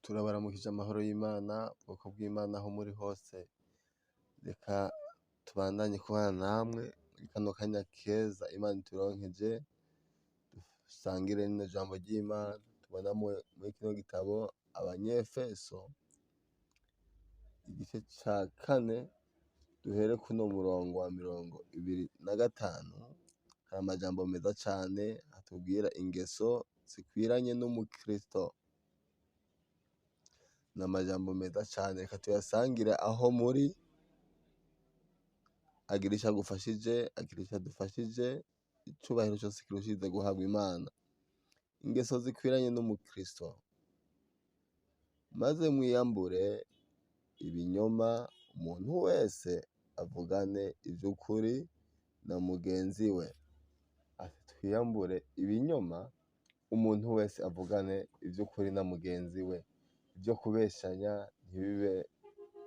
Turabaramukije amahoro y'Imana, ubwoko bw'Imana aho muri hose. Reka tubandanye kubana namwe muri kano kanya keza Imana ituronkeje, dusangire rino jambo ry'Imana tubona muri kino gitabo Abanyefeso, igice ca 4, duhere kuno murongo wa 25. Hari amajambo meza cane atubwira ingeso zikwiranye n'umukristo. N'amajambo meza cane, reka tuyasangire aho muri, agira ico agufashije, agira ico adufashije, icubahiro cose kirushirize guhabwa Imana. Ingeso zikwiranye n'umukristo. Maze mwiyambure ibinyoma, umuntu wese avugane ivy'ukuri na mugenzi we. Ati twiyambure ibinyoma, umuntu wese avugane ivy'ukuri na mugenzi we. Ivyo kubeshanya ntibibe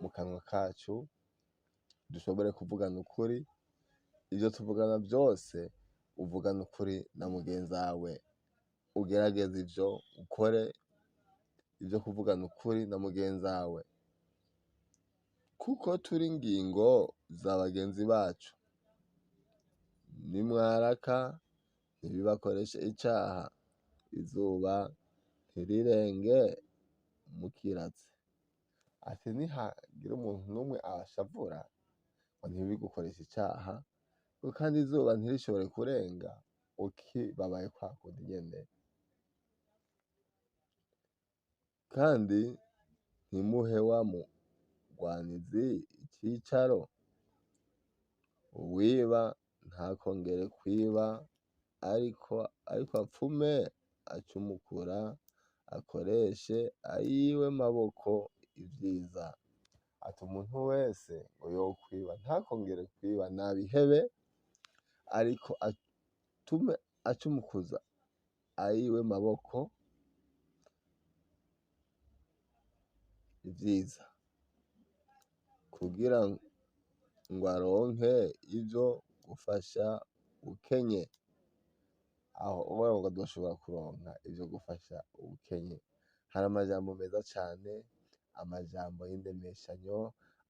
mu kanwa kacu, dushobore kuvugana ukuri. Ivyo tuvugana vyose uvugane ukuri na mugenzi wawe. Ugerageze ivyo ukore, ivyo kuvugana ukuri na mugenzi wawe, kuko turi ingingo za bagenzi bacu. Nimwaraka ntibibakoreshe icaha, izuba ntirirenge mukirazi. Ati nihagira umuntu n'umwe abashavura ngo ntibigukoreshe icaha, kandi izuba ntirishobore kurenga, ukibabaye kwa kundi nyene. Kandi ntimuhe wa mugwanizi icicaro. Uwiba ntakongere kwiba, ariko apfume acumukura, akoreshe ayiwe maboko ivyiza. Ati umuntu wese ngo yokwiba ntakongere kwiba, nabihebe, ariko atume acumukuza ayiwe maboko ivyiza, kugira ngo aronke ivyo gufasha ukenye. Aho ubaye ngo adoshobora kuronka ivyo gufasha ubukenye. Hari amajambo meza cane, amajambo y'indemeshanyo,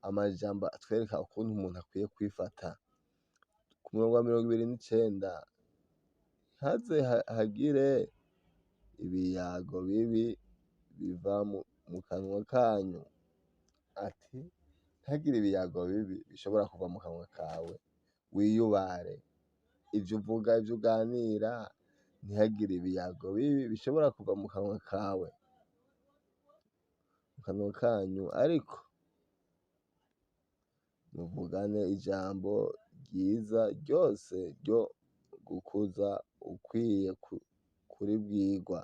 amajambo atwereka ukuntu umuntu akwiye kwifata. Ku murongo wa 29, ntihaze hagire ibiyago bibi biva mu kanwa kanyu. Ati ntihagire ibiyago bibi bishobora kuva mu kanwa kawe. Wiyubare ivyo uvuga, ivyo uganira, ntihagire ibiyago bibi bishobora kuva mu kanwa kawe, mu kanwa kanyu, ariko muvugane ijambo ryiza ryose ryo gukuza ukwiye kuribwirwa.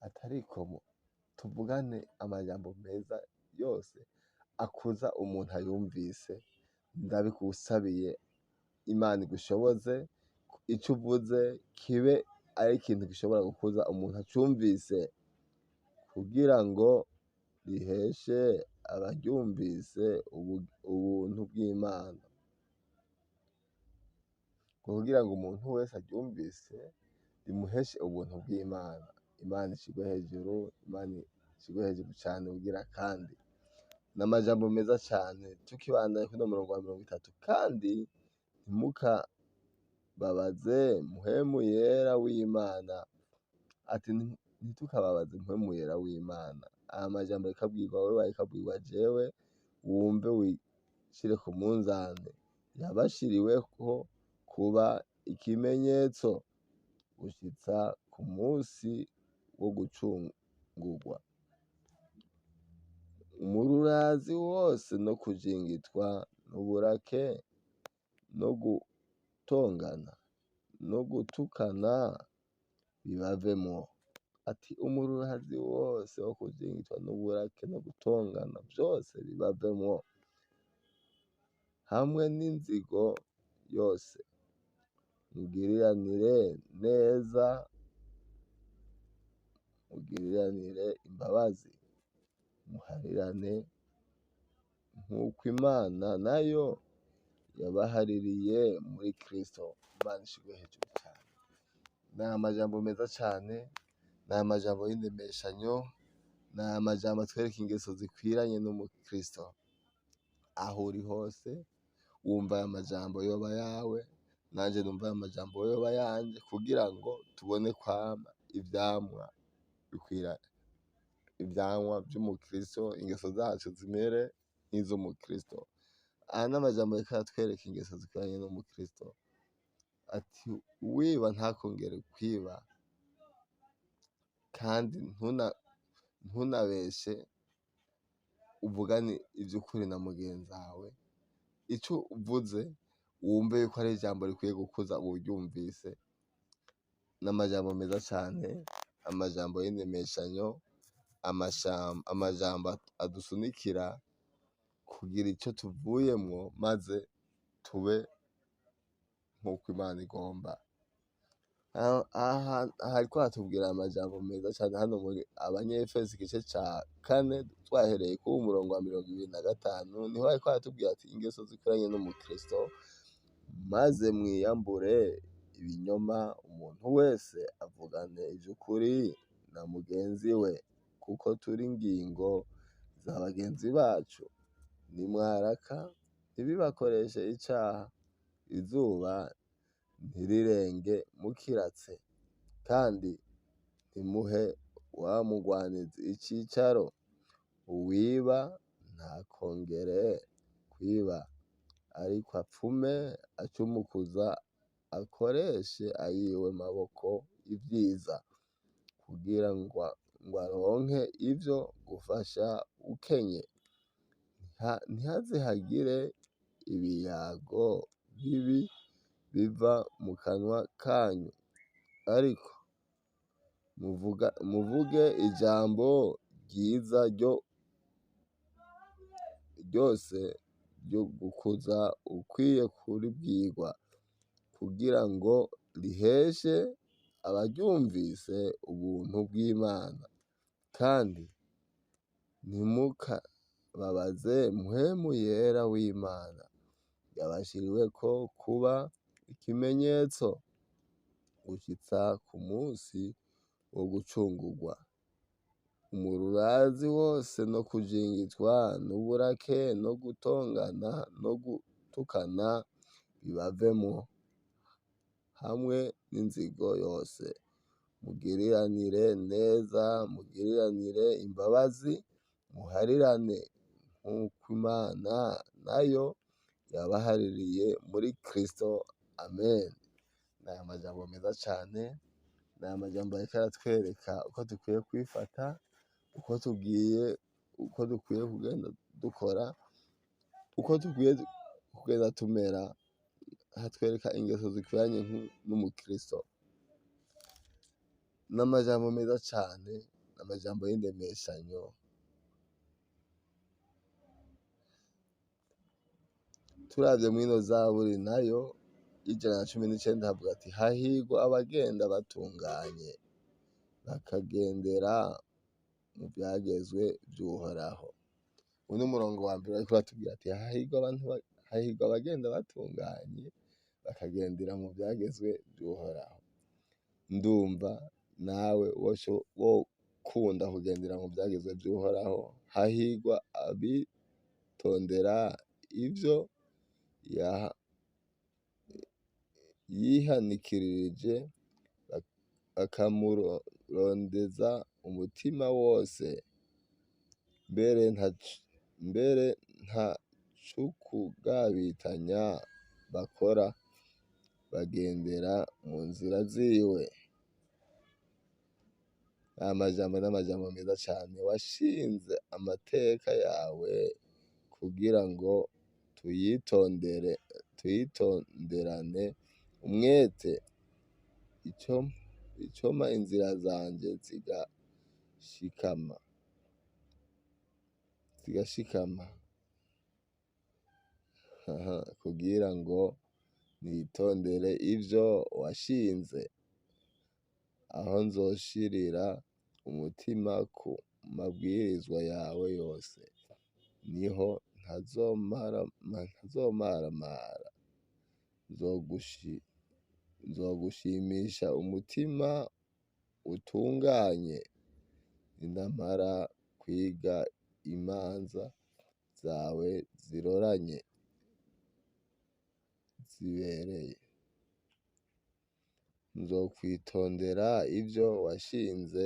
Atariko tuvugane amajambo meza yose akuza umuntu ayumvise. Ndabigusabiye Imana igushoboze, ico uvuze kibe ari ikintu gishobora gukuza umuntu acumvise, kugira ngo riheshe abaryumvise ubuntu bw'Imana. Kugira ngo umuntu wese aryumvise rimuheshe ubuntu bw'Imana. Imana ishirwe hejuru, Imana ishirwe hejuru cane ubugira kandi. N'amajambo meza cane. Tukibandanya kuno murongo wa 30, kandi ntimukababaze mpwemu yera w'Imana. Ati ntitukababaze mpwemu yera w'Imana. Aya majambo rikabwirwa wewe, rikabwirwa jewe, wumve wishire ku munzane. Yabashiriweho kuba ikimenyetso gushitsa ku musi wo gucungurwa. Umururazi wose no kujingitwa n'uburake no gutongana no gutukana bibavemwo. Ati umururazi wose wo kujingitwa n'uburake no gutongana vyose bibavemwo, hamwe n'inzigo yose. Mugiriranire neza, mugiriranire imbabazi, muharirane nk'uko Imana nayo yabahaririye muri Kristo. Imana ishirwe hejuru cane. Ni amajambo meza cane, ni amajambo y'indemeshanyo, ni aya majambo atwereka ingeso zikwiranye n'umukristo. Aho uri hose wumva aya majambo yoba yawe, nanje numva aya majambo yoba yanje, kugira ngo tubone kwama ivyamwa bikwiranye, ivyamwa vy'umukristo, ingeso zacu zimere nk'iz'umukristo. Aya n'amajambo ariko aratwereka ingeso zikwiranye n'umukristo. Ati uwiba ntakongere kwiba, kandi ntunabeshe, uvugane ivy'ukuri na mugenzi wawe. Ico uvuze wumve yuko ari ijambo rikwiye gukuza uwuryumvise. N'amajambo meza cane, amajambo y'indemeshanyo, amajambo adusunikira kugira ico tuvuyemwo, maze tube nk'uko Imana igomba. Aha hariko hatubwira amajambo meza cane hano muri Abanyefeso igice ca 4 twahereye ku murongo wa 25, niho hariko haratubwira ati ingeso zikwiranye n'umukristo, maze mwiyambure ibinyoma, umuntu wese avugane ivy'ukuri na mugenzi we, kuko turi ingingo za bagenzi bacu. Nimwaraka ntibibakoreshe icaha, izuba ntirirenge mukiratse, kandi ntimuhe wa mugwanizi icicaro. Uwiba ntakongere kwiba, ariko apfume acumukuza, akoreshe ayiwe maboko ivyiza, kugira ngo aronke ivyo gufasha ukenye. Ntihaze hagire ibiyago bibi biva mu kanwa kanyu, ariko muvuge ijambo ryiza ryose ryo gukuza ukwiye kuribwirwa, kugira ngo riheshe abaryumvise ubuntu bw'Imana. Kandi ntimukababaze Mpwemu Yera w'Imana, yabashiriweko kuba ikimenyetso gushitsa ku munsi wo gucungurwa. Umururazi wose no kujingitwa n'uburake no gutongana no gutukana bibavemwo, hamwe n'inzigo yose. Mugiriranire neza, mugiriranire imbabazi, muharirane nk'uko Imana nayo yabahaririye muri Kristo. Amen. N'aya majambo meza cane, n'aya majambo ariko aratwereka uko dukwiye kwifata, uko dukwiye kugenda dukora, uko dukwiye kugenda tumera. Hatwereka ingeso zikwiranye n'umukristo. N'amajambo meza cane, n'amajambo y'indemeshanyo. Turavye mw'ino Zaburi nayo y'119 havuga ati hahirwa abagenda batunganye, bakagendera mu vyagezwe vy'Uhoraho. Uno murongo wa mbere ariko batubwira ati hahirwa abagenda batunganye, bakagendera mu vyagezwe vy'Uhoraho. Ndumva nawe wokunda kugendera mu vyagezwe vy'Uhoraho. Hahirwa abitondera ivyo yihanikirije, bakamurondeza umutima wose, mbere nta c'ukugabitanya bakora, bagendera mu nzira ziwe. Aya majambo n'amajambo meza cane. Washinze amateka yawe kugira ngo tuyitonderane umwete. Icoma inzira zanje zigashikama, kugira ngo nitondere ivyo washinze. Aho nzoshirira umutima ku mabwirizwa yawe yose, niho ntazomaramara. Nzogushimisha umutima utunganye, ninamara kwiga imanza zawe ziroranye zibereye. Nzokwitondera ivyo washinze,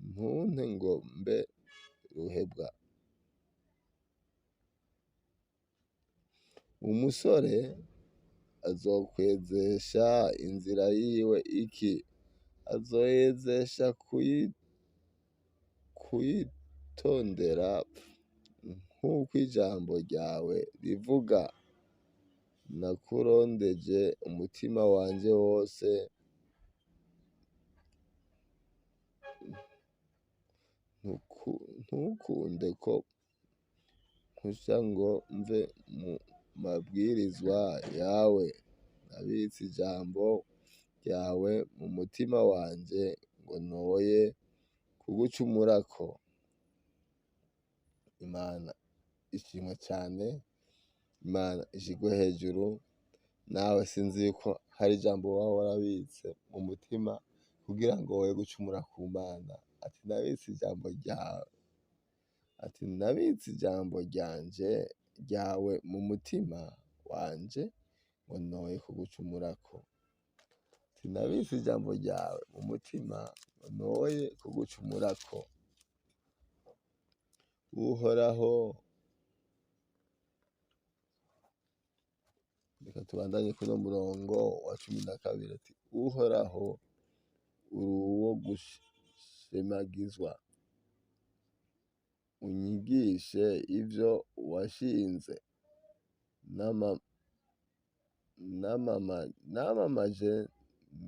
ntunte ngo mbe ruhebwa. Umusore azokwezesha inzira yiwe iki? Azoyezesha kuyitondera nk'uko ijambo ryawe rivuga. Nakurondeje umutima wanje wose, ntukunde ko mpusha ngo mve mu mabwirizwa yawe. Nabitse ijambo ryawe mu mutima wanje ngo ntoye kugucumurako. Imana ishimwe cane, Imana ishigwe hejuru. Nawe sinzi yuko hari ijambo woba warabitse mu mutima kugira ngo woye gucumura ku Mana. Ati nabitse ijambo ryawe, ati nabitse ijambo ryawe mu mutima wanje ngo ntoye kugucumurako. Ati nabitse ijambo ryawe mu mutima ngo ntoye kugucumurako. Uhoraho, reka tubandanye kuno murongo wa 12. Ati Uhoraho uri uwo gushemagizwa, unyigishe ivyo washinze. Namamaje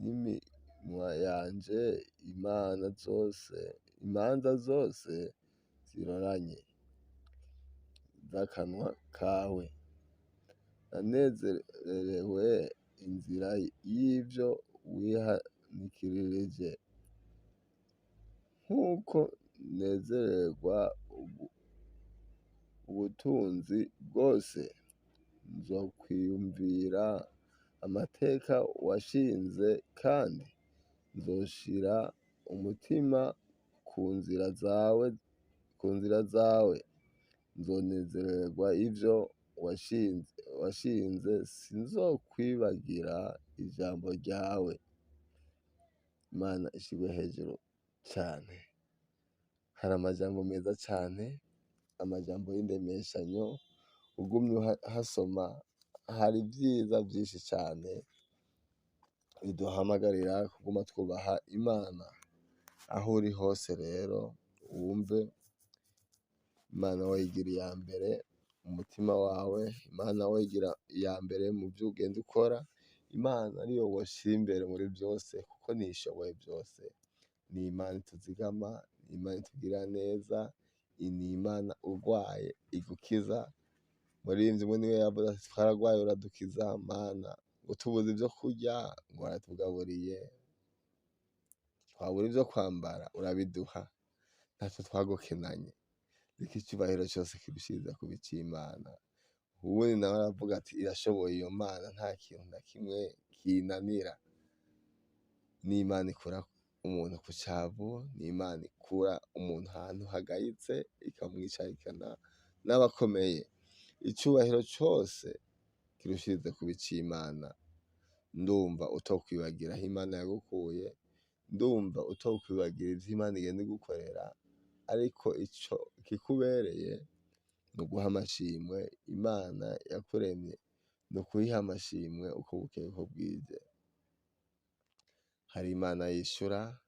n'iminwa yanje imanza zose ziroranye z'akanwa kawe. Nanezerewe inzira y'ivyo wihanikirije, nk'uko nezererwa ubutunzi bwose. Nzokwiyumvira amateka washinze, kandi nzoshira umutima ku nzira zawe. Nzonezererwa ivyo washinze, sinzokwibagira ijambo ryawe. Imana ishirwe hejuru cane. Hari amajambo meza cane, amajambo y'indemeshanyo. Ugumye hasoma, hari ivyiza vyinshi cane biduhamagarira kuguma twubaha Imana. Aho uri hose rero wumve Imana wayigira iya mbere mu mutima wawe. Imana wayigira iya mbere mu vyo ugenda ukora. Imana niyo woshira imbere muri vyose, kuko niyo ishoboye vyose. Ni Imana ituzigama, ni Imana itugirira neza, ni Imana urwaye igukiza. Umuririmbyi umwe niwe yavuze ati twaragwaye uradukiza Mana, ngo tubuze ivyo kurya ngo waratugaburiye, twabura ivyo kwambara urabiduha, ntaco twagukenanye. Reka icubahiro cose kirushiriza kuba ic'Imana. Uwundi nawe aravuga ati irashoboye iyo Mana, nta kintu na kimwe kiyinanira. Ni Imana ikura umuntu ku cavu, ni Imana ikura umuntu ahantu hagayitse ikamwicarikana n'abakomeye. Icubahiro cose kirushirize kuba ic'Imana. Ndumva utokwibagira aho Imana yagukuye, ndumva utokwibagira ivyo Imana igenda igukorera, ariko ico kikubereye ni uguha amashimwe Imana yakuremye, ni ukuyiha amashimwe uko bukeye uko bwije. Hari Imana yishura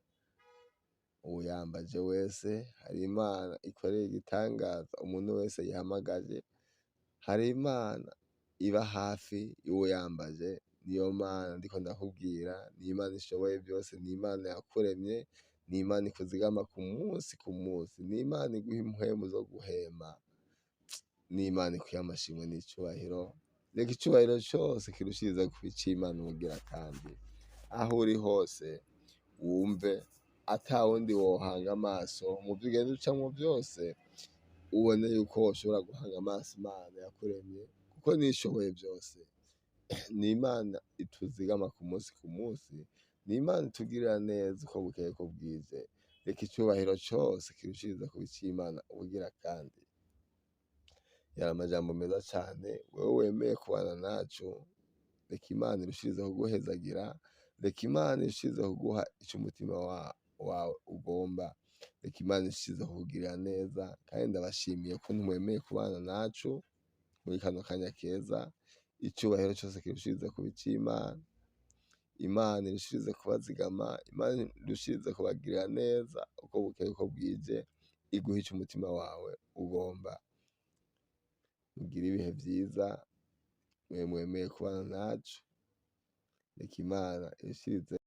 uwuyambaje wese, hari Imana ikorera igitangaza umuntu wese yihamagaje, hari Imana iba hafi y'uwuyambaje. Niyo Mana ndiko ndakubwira, ni Imana ishoboye vyose, ni Imana yakuremye, ni Imana ikuzigama ku munsi ku munsi, ni Imana iguha impwemu zo guhema, ni Imana ikwiye amashimwe n'icubahiro. Reka icubahiro cose kirushirize kuba ic'Imana ubugira kandi. Aho uri hose wumve ata wundi wohanga amaso mu vyo ugenda ucamwo vyose, ubone yuko woshobora guhanga amaso Imana yakuremye, kuko niyo ishoboye vyose. Ni Imana ituzigama ku munsi ku munsi, ni Imana itugirira neza uko bukeye uko bwije. reka icubahiro cose kirushirize kuba ic'Imana ubugira kandi. Yari amajambo meza cane, wewe wemeye kubana nacu, reka Imana irushirize kuguhezagira, reka Imana irushirize kuguha ico umutima wawe ugomba, reka Imana irushirize kukugirira neza, kandi ndabashimiye ukuntu mwemeye kubana nacu muri kano kanya keza. Icubahiro cose kirushirize kuba ic'Imana. Imana irushirize kubazigama, Imana irushirize kubagirira neza uko bukeye uko bwije, iguhe ico umutima wawe ugomba. Mugire ibihe vyiza, mwe mwemeye kubana nacu, reka Imana irushirize